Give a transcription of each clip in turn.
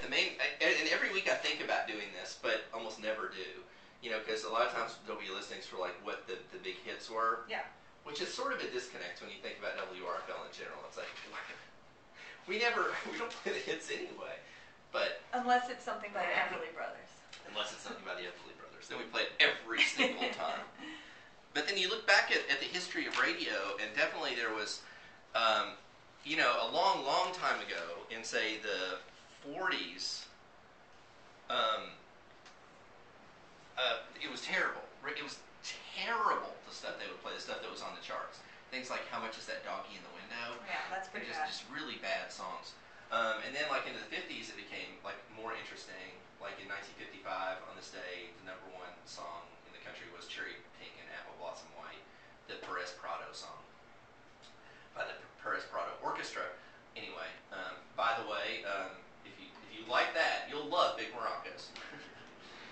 the main, and every week I think about doing this, but almost never do. You know, because a lot of times there'll be listings for like what the big hits were. Yeah. Which is sort of a disconnect when you think about WRFL in general. It's like, we don't play the hits anyway. But unless it's something by the Everly Brothers. Unless it's something by the Everly Brothers. Then we play it every single time. But then you look back at the history of radio, and definitely there was, you know, a long, long time ago, in, say, the 40s, it was terrible. It was terrible, the stuff they would play, the stuff that was on the charts. Things like How Much Is That Doggy in the Window? Yeah, that's pretty bad. Just really bad songs. And then, like, into the 50s, it became, like, more interesting. Like, in 1955, on this day, the #1 song in the country was Cherry Pink and Apple Blossom White, the Perez Prado song by the Perez Prado Orchestra. Anyway, by the way, if you like that, you'll love Big Maracas.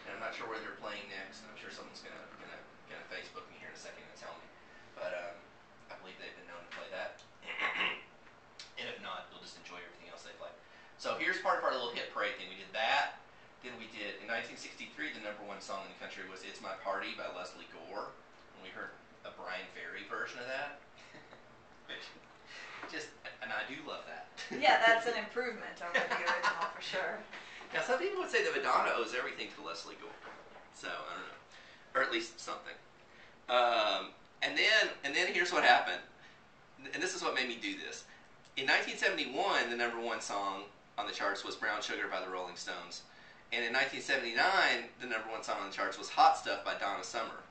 And I'm not sure where they're playing next. I'm sure someone's gonna Facebook me here in a second and tell me. But I believe they've been known to play that. And if not, you'll just enjoy everything else they play. So here's part of our little hit parade thing. We did that. Then we did, in 1963, the #1 song in the country was It's My Party by Leslie Gore. And we heard a Brian Ferry version of that. And I do love that. Yeah, that's an improvement over the original for sure. Now, some people would say that Madonna owes everything to Leslie Gore. So, I don't know. Or at least something. And then here's what happened. And this is what made me do this. In 1971, the #1 song on the charts was Brown Sugar by the Rolling Stones. And in 1979, the #1 song on the charts was Hot Stuff by Donna Summer.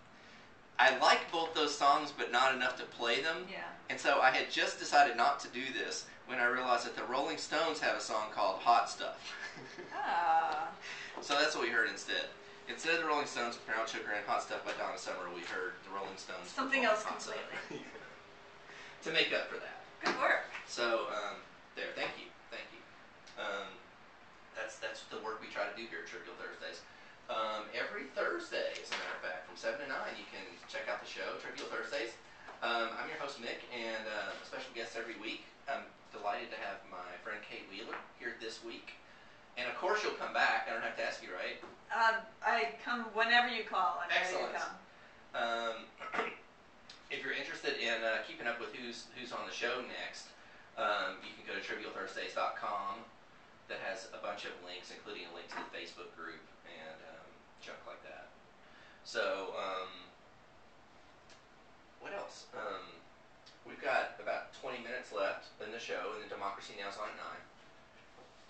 I like both those songs, but not enough to play them. Yeah. And so I had just decided not to do this when I realized that the Rolling Stones have a song called Hot Stuff. So that's what we heard instead. Instead of the Rolling Stones with Brown Sugar and Hot Stuff by Donna Summer, we heard the Rolling Stones. Something else Hot completely. To make up for that. Good work. So, there, thank you. That's the work we try to do here at Trivial Thursdays. Every Thursday, as a matter of fact, from 7 to 9, you can check out the show, Trivial Thursdays. I'm your host, Mick, and a special guest every week. I'm delighted to have my friend Kate Wheeler here this week. And of course you'll come back. I don't have to ask you, right? I come whenever you call. I'm Excellent. ready to come. If you're interested in keeping up with who's on the show next, you can go to trivialthursdays.com. That has a bunch of links, including a link to the Facebook group and junk like that. So, what else? We've got about 20 minutes left in the show, and the Democracy Now! Is on at 9.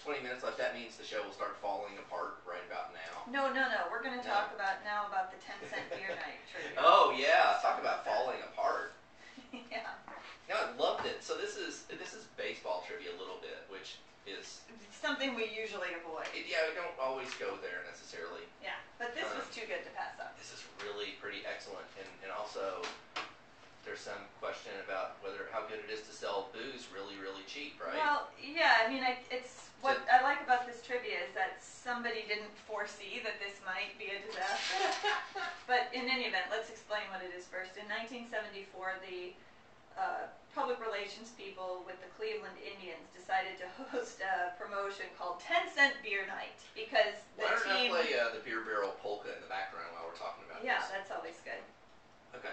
20 minutes left. That means the show will start falling apart right about now. No. We're going to talk about the 10-cent beer night trivia. Oh yeah, talk about falling apart. Yeah. No, I loved it. So this is baseball trivia a little bit, which is something we usually avoid. Yeah, we don't always go there necessarily. Yeah, but this was too good to pass up. This is really pretty excellent, and also there's some question about how good it is to sell booze really, really cheap, right? Well, yeah, I mean, it's what I like about this trivia is that somebody didn't foresee that this might be a disaster. But in any event, let's explain what it is first. In 1974, the public relations people with the Cleveland Indians decided to host a promotion called 10-Cent Beer Night because the team... Why don't I play the beer barrel polka in the background while we're talking about this? Yeah, that's always good. Okay.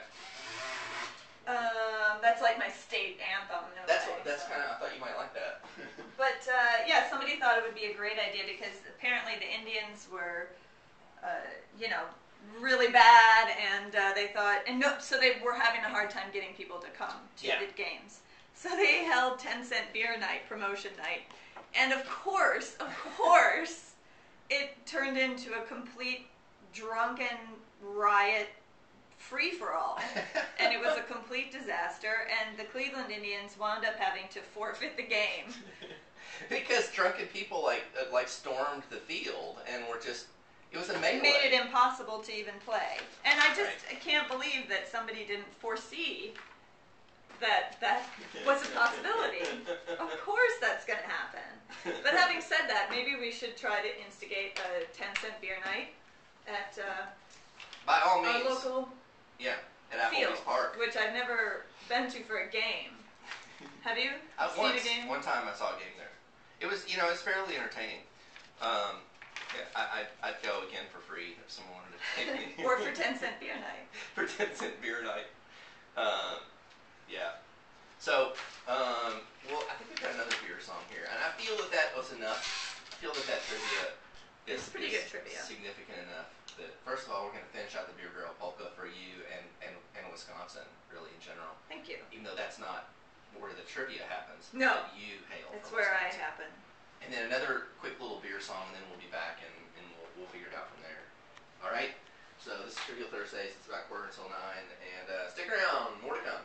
That's like my state anthem. That's kind of, I thought you might like that. But yeah, somebody thought it would be a great idea because apparently the Indians were, really bad, and they thought, so they were having a hard time getting people to come to the games. So they held 10-Cent Beer Night, promotion night, and of course, it turned into a complete drunken riot free-for-all, and it was a complete disaster, and the Cleveland Indians wound up having to forfeit the game. Because drunken people like stormed the field and were just, it was a melee. It made it impossible to even play. And I can't believe that somebody didn't foresee that was a possibility. Of course that's going to happen. But having said that, maybe we should try to instigate a 10-cent beer night at by all means. Our local at field, Applebee's Park, which I've never been to for a game. Have you seen a game? One time I saw a game there. It was, it's fairly entertaining. I'd go again for free if someone wanted to take me. Or for 10-cent beer night. For 10-cent beer night. Yeah. So, well, I think we've got another beer song here, and I feel that was enough. I feel that trivia It's pretty good trivia. Significant enough that, first of all, we're going to finish out the Beer Barrel Polka for you and Wisconsin, really, in general. Thank you. Even though that's not where the trivia happens. No. But you hail It's from where I Wisconsin. happen. And then another quick little beer song, and then we'll be back, and we'll figure it out from there. All right? So this is Trivial Thursdays. It's about 8:45 until 9, and stick around. More to come.